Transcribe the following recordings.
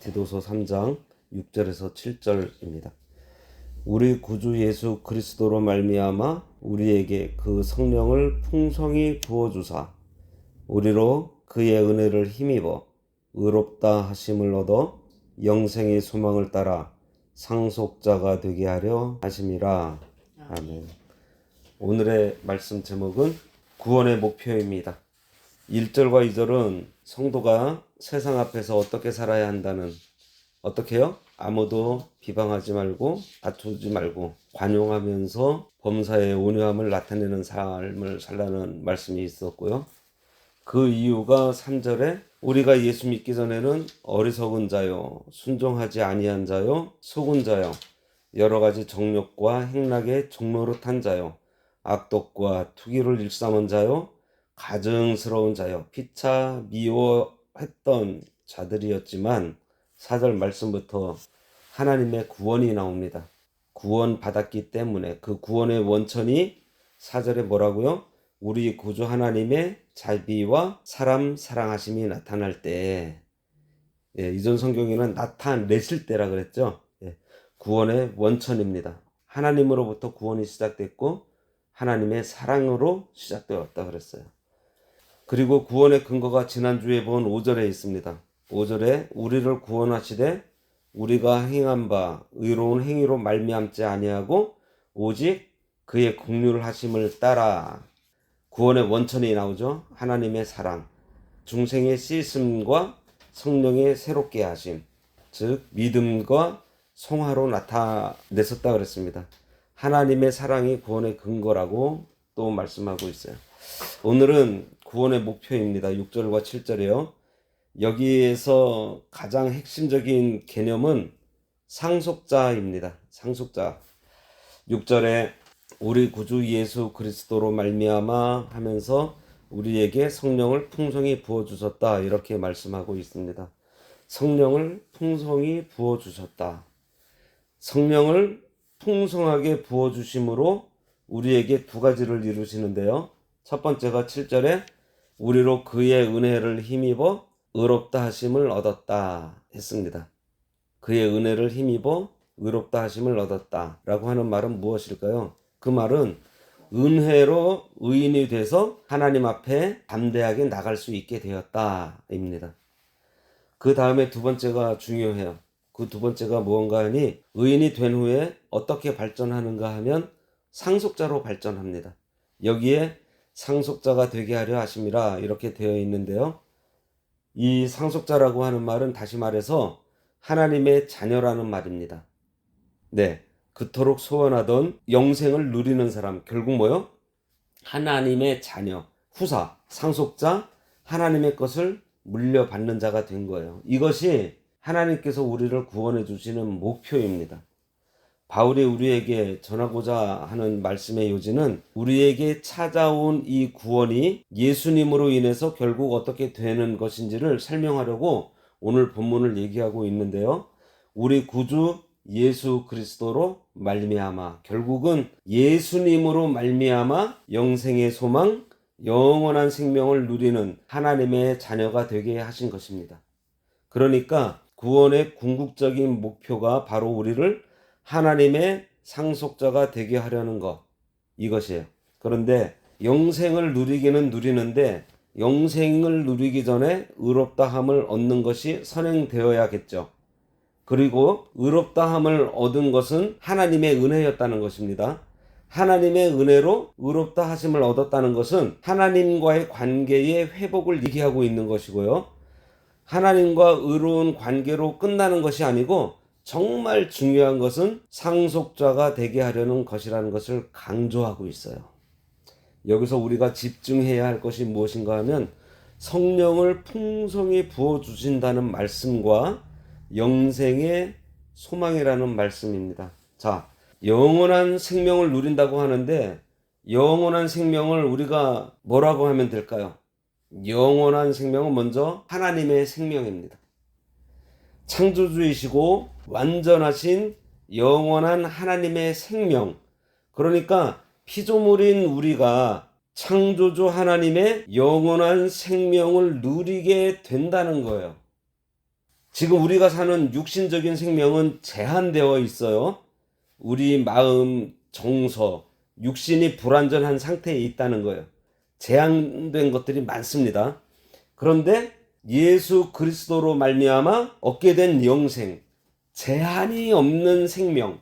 디도서 3장 6절에서 7절입니다. 우리 구주 예수 그리스도로 말미암아 우리에게 그 성령을 풍성히 부어주사 우리로 그의 은혜를 힘입어 의롭다 하심을 얻어 영생의 소망을 따라 상속자가 되게 하려 하심이라. 아멘. 오늘의 말씀 제목은 구원의 목표입니다. 1절과 2절은 성도가 세상 앞에서 어떻게 살아야 한다는, 어떻게요? 아무도 비방하지 말고 다투지 말고 관용하면서 범사의 온유함을 나타내는 삶을 살라는 말씀이 있었고요. 그 이유가 3절에 우리가 예수 믿기 전에는 어리석은 자요, 순종하지 아니한 자요, 속은 자요, 여러 가지 정욕과 행락의 종노릇한 자요, 악독과 투기를 일삼은 자요, 가증스러운 자요, 피차 미워했던 자들이었지만 4절 말씀부터 하나님의 구원이 나옵니다. 구원 받았기 때문에 그 구원의 원천이 4절에 뭐라고요? 우리 구주 하나님의 자비와 사람 사랑하심이 나타날 때, 이전 성경에는 나타내실 때라 그랬죠. 구원의 원천입니다. 하나님으로부터 구원이 시작됐고 하나님의 사랑으로 시작되었다 그랬어요. 그리고 구원의 근거가 지난주에 본 5절에 있습니다. 5절에 우리를 구원하시되 우리가 행한 바 의로운 행위로 말미암지 아니하고 오직 그의 긍휼 하심을 따라. 구원의 원천이 나오죠. 하나님의 사랑, 중생의 씻음과 성령의 새롭게 하심, 즉 믿음과 성화로 나타냈었다 그랬습니다. 하나님의 사랑이 구원의 근거라고 또 말씀하고 있어요. 오늘은 구원의 목표입니다. 6절과 7절이요. 여기에서 가장 핵심적인 개념은 상속자입니다. 상속자. 6절에 우리 구주 예수 그리스도로 말미암아 하면서 우리에게 성령을 풍성히 부어주셨다, 이렇게 말씀하고 있습니다. 성령을 풍성히 부어주셨다. 성령을 풍성하게 부어주심으로 우리에게 두 가지를 이루시는데요. 첫 번째가 7절에 우리로 그의 은혜를 힘입어 의롭다 하심을 얻었다 했습니다. 그의 은혜를 힘입어 의롭다 하심을 얻었다 라고 하는 말은 무엇일까요? 그 말은 은혜로 의인이 돼서 하나님 앞에 담대하게 나갈 수 있게 되었다 입니다. 그 다음에 두 번째가 중요해요. 그 두 번째가 무언가 하니 의인이 된 후에 어떻게 발전하는가 하면 상속자로 발전합니다. 여기에 상속자가 되게 하려 하심이라 이렇게 되어 있는데요. 이 상속자라고 하는 말은 다시 말해서 하나님의 자녀라는 말입니다. 네, 그토록 소원하던 영생을 누리는 사람, 결국 뭐요? 하나님의 자녀, 후사, 상속자, 하나님의 것을 물려받는 자가 된 거예요. 이것이 하나님께서 우리를 구원해 주시는 목표입니다. 바울이 우리에게 전하고자 하는 말씀의 요지는 우리에게 찾아온 이 구원이 예수님으로 인해서 결국 어떻게 되는 것인지를 설명하려고 오늘 본문을 얘기하고 있는데요. 우리 구주 예수 그리스도로 말미암아, 결국은 예수님으로 말미암아 영생의 소망, 영원한 생명을 누리는 하나님의 자녀가 되게 하신 것입니다. 그러니까 구원의 궁극적인 목표가 바로 우리를 하나님의 상속자가 되게 하려는 것, 이것이에요. 그런데 영생을 누리기는 누리는데 영생을 누리기 전에 의롭다함을 얻는 것이 선행되어야겠죠. 그리고 의롭다함을 얻은 것은 하나님의 은혜였다는 것입니다. 하나님의 은혜로 의롭다 하심을 얻었다는 것은 하나님과의 관계의 회복을 얘기하고 있는 것이고요. 하나님과 의로운 관계로 끝나는 것이 아니고 정말 중요한 것은 상속자가 되게 하려는 것이라는 것을 강조하고 있어요. 여기서 우리가 집중해야 할 것이 무엇인가 하면 성령을 풍성히 부어주신다는 말씀과 영생의 소망이라는 말씀입니다. 자, 영원한 생명을 누린다고 하는데 영원한 생명을 우리가 뭐라고 하면 될까요? 영원한 생명은 먼저 하나님의 생명입니다. 창조주이시고 완전하신 영원한 하나님의 생명, 그러니까 피조물인 우리가 창조주 하나님의 영원한 생명을 누리게 된다는 거예요. 지금 우리가 사는 육신적인 생명은 제한되어 있어요. 우리 마음, 정서, 육신이 불완전한 상태에 있다는 거예요. 제한된 것들이 많습니다. 그런데 예수 그리스도로 말미암아 얻게 된 영생, 제한이 없는 생명,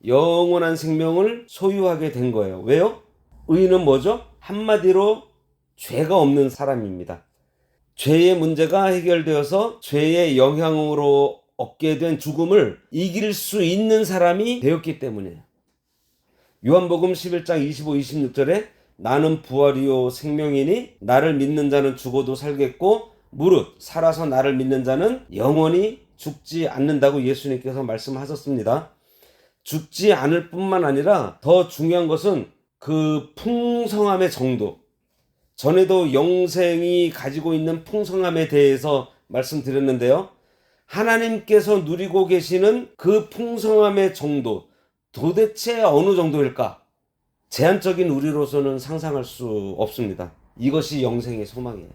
영원한 생명을 소유하게 된 거예요. 왜요? 의인은 뭐죠? 한마디로 죄가 없는 사람입니다. 죄의 문제가 해결되어서 죄의 영향으로 얻게 된 죽음을 이길 수 있는 사람이 되었기 때문이에요. 요한복음 11장 25, 26절에 나는 부활이요 생명이니 나를 믿는 자는 죽어도 살겠고 무릇 살아서 나를 믿는 자는 영원히 죽지 않는다고 예수님께서 말씀하셨습니다. 죽지 않을 뿐만 아니라 더 중요한 것은 그 풍성함의 정도. 전에도 영생이 가지고 있는 풍성함에 대해서 말씀드렸는데요. 하나님께서 누리고 계시는 그 풍성함의 정도, 도대체 어느 정도일까? 제한적인 우리로서는 상상할 수 없습니다. 이것이 영생의 소망이에요.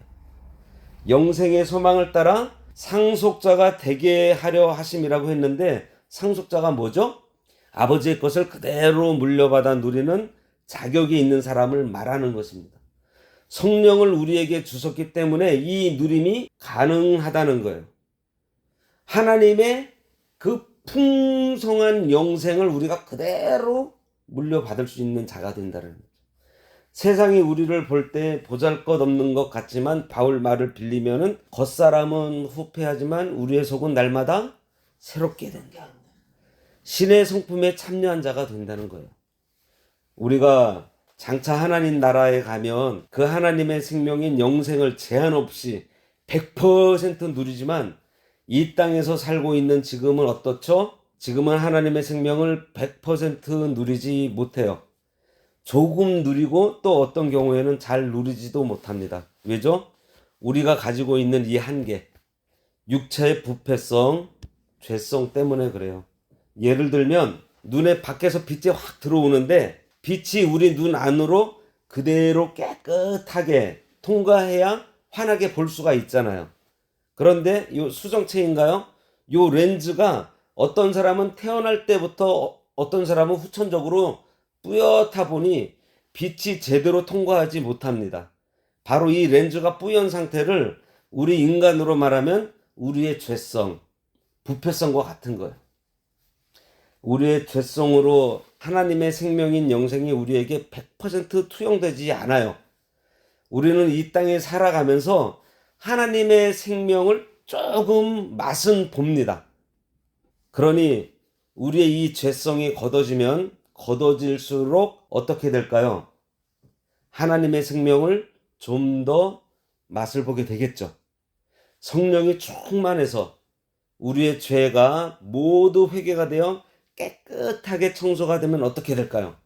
영생의 소망을 따라 상속자가 되게 하려 하심이라고 했는데 상속자가 뭐죠? 아버지의 것을 그대로 물려받아 누리는 자격이 있는 사람을 말하는 것입니다. 성령을 우리에게 주셨기 때문에 이 누림이 가능하다는 거예요. 하나님의 그 풍성한 영생을 우리가 그대로 물려받을 수 있는 자가 된다는 거죠. 세상이 우리를 볼 때 보잘것없는 것 같지만 바울 말을 빌리면은 겉사람은 후패하지만 우리의 속은 날마다 새롭게 된다. 신의 성품에 참여한 자가 된다는 거예요. 우리가 장차 하나님 나라에 가면 그 하나님의 생명인 영생을 제한 없이 100% 누리지만 이 땅에서 살고 있는 지금은 어떻죠? 지금은 하나님의 생명을 100% 누리지 못해요. 조금 누리고 또 어떤 경우에는 잘 누리지도 못합니다. 왜죠? 우리가 가지고 있는 이 한계, 육체의 부패성, 죄성 때문에 그래요. 예를 들면 눈에 밖에서 빛이 확 들어오는데 빛이 우리 눈 안으로 그대로 깨끗하게 통과해야 환하게 볼 수가 있잖아요. 그런데 이 수정체인가요? 이 렌즈가 어떤 사람은 태어날 때부터 어떤 사람은 후천적으로 뿌옇다 보니 빛이 제대로 통과하지 못합니다. 바로 이 렌즈가 뿌연 상태를 우리 인간으로 말하면 우리의 죄성, 부패성과 같은 거예요. 우리의 죄성으로 하나님의 생명인 영생이 우리에게 100% 투영되지 않아요. 우리는 이 땅에 살아가면서 하나님의 생명을 조금 맛은 봅니다. 그러니 우리의 이 죄성이 걷어지면 걷어질수록 어떻게 될까요? 하나님의 생명을 좀 더 맛을 보게 되겠죠. 성령이 충만해서 우리의 죄가 모두 회개가 되어 깨끗하게 청소가 되면 어떻게 될까요?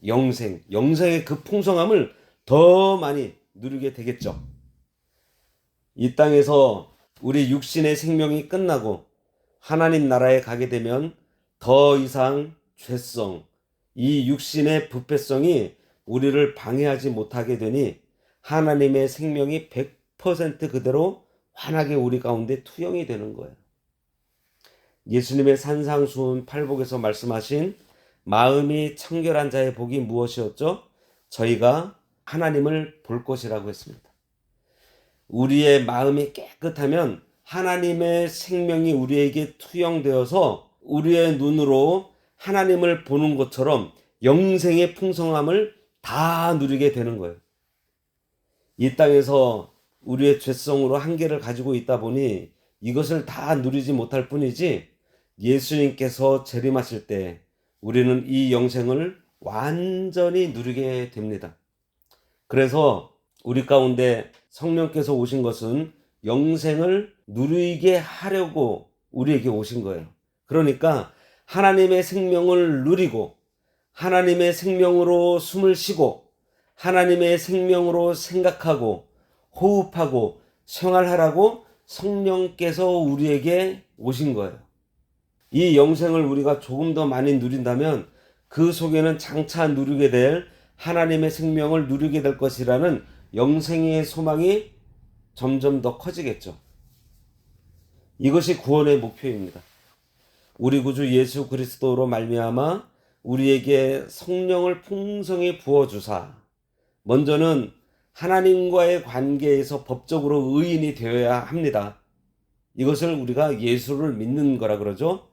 영생의 그 풍성함을 더 많이 누리게 되겠죠. 이 땅에서 우리 육신의 생명이 끝나고 하나님 나라에 가게 되면 더 이상 죄성, 이 육신의 부패성이 우리를 방해하지 못하게 되니 하나님의 생명이 100% 그대로 환하게 우리 가운데 투영이 되는 거예요. 예수님의 산상수훈 팔복에서 말씀하신 마음이 청결한 자의 복이 무엇이었죠? 저희가 하나님을 볼 것이라고 했습니다. 우리의 마음이 깨끗하면 하나님의 생명이 우리에게 투영되어서 우리의 눈으로 하나님을 보는 것처럼 영생의 풍성함을 다 누리게 되는 거예요. 이 땅에서 우리의 죄성으로 한계를 가지고 있다 보니 이것을 다 누리지 못할 뿐이지 예수님께서 재림하실 때 우리는 이 영생을 완전히 누리게 됩니다. 그래서 우리 가운데 성령께서 오신 것은 영생을 누리게 하려고 우리에게 오신 거예요. 그러니까 하나님의 생명을 누리고 하나님의 생명으로 숨을 쉬고 하나님의 생명으로 생각하고 호흡하고 생활하라고 성령께서 우리에게 오신 거예요. 이 영생을 우리가 조금 더 많이 누린다면 그 속에는 장차 누리게 될 하나님의 생명을 누리게 될 것이라는 영생의 소망이 점점 더 커지겠죠. 이것이 구원의 목표입니다. 우리 구주 예수 그리스도로 말미암아 우리에게 성령을 풍성히 부어주사 먼저는 하나님과의 관계에서 법적으로 의인이 되어야 합니다. 이것을 우리가 예수를 믿는 거라 그러죠.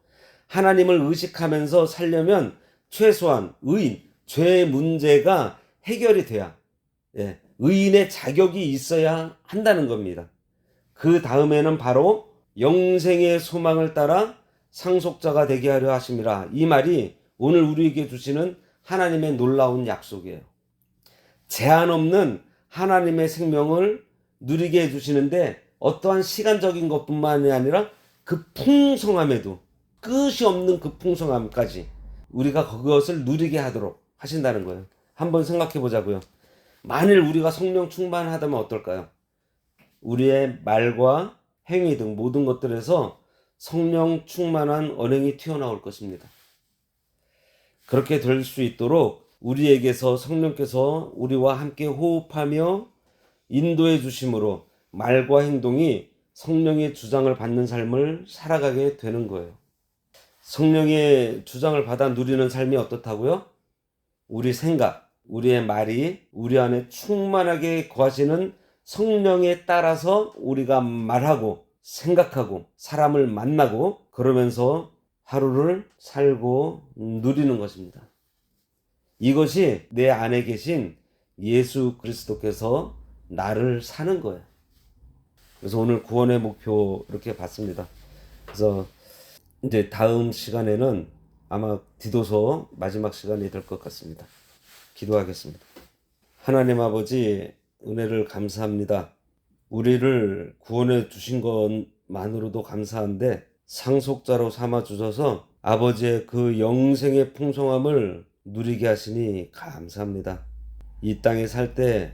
하나님을 의식하면서 살려면 최소한 의인, 죄의 문제가 해결이 돼야 의인의 자격이 있어야 한다는 겁니다. 그 다음에는 바로 영생의 소망을 따라 상속자가 되게 하려 하심이라. 이 말이 오늘 우리에게 주시는 하나님의 놀라운 약속이에요. 제한 없는 하나님의 생명을 누리게 해주시는데 어떠한 시간적인 것뿐만이 아니라 그 풍성함에도 끝이 없는 그 풍성함까지 우리가 그것을 누리게 하도록 하신다는 거예요. 한번 생각해 보자고요. 만일 우리가 성령 충만하다면 어떨까요? 우리의 말과 행위 등 모든 것들에서 성령 충만한 언행이 튀어나올 것입니다. 그렇게 될 수 있도록 우리에게서 성령께서 우리와 함께 호흡하며 인도해 주심으로 말과 행동이 성령의 주장을 받는 삶을 살아가게 되는 거예요. 성령의 주장을 받아 누리는 삶이 어떻다고요? 우리 생각, 우리의 말이 우리 안에 충만하게 거하시는 성령에 따라서 우리가 말하고 생각하고 사람을 만나고 그러면서 하루를 살고 누리는 것입니다. 이것이 내 안에 계신 예수 그리스도께서 나를 사는 거예요. 그래서 오늘 구원의 목표 이렇게 봤습니다. 그래서 이제 다음 시간에는 아마 디도서 마지막 시간이 될 것 같습니다. 기도하겠습니다. 하나님 아버지 은혜를 감사합니다. 우리를 구원해 주신 것만으로도 감사한데 상속자로 삼아 주셔서 아버지의 그 영생의 풍성함을 누리게 하시니 감사합니다. 이 땅에 살 때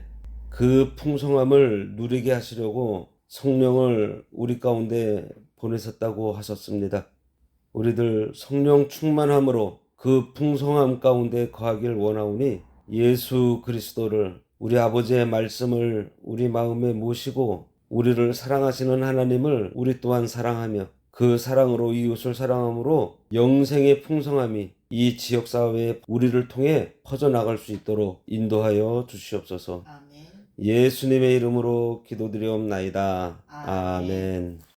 그 풍성함을 누리게 하시려고 성령을 우리 가운데 보내셨다고 하셨습니다. 우리들 성령 충만함으로 그 풍성함 가운데 거하길 원하오니 예수 그리스도를 우리 아버지의 말씀을 우리 마음에 모시고 우리를 사랑하시는 하나님을 우리 또한 사랑하며 그 사랑으로 이웃을 사랑함으로 영생의 풍성함이 이 지역사회에 우리를 통해 퍼져나갈 수 있도록 인도하여 주시옵소서. 아멘. 예수님의 이름으로 기도드리옵나이다. 아멘. 아멘.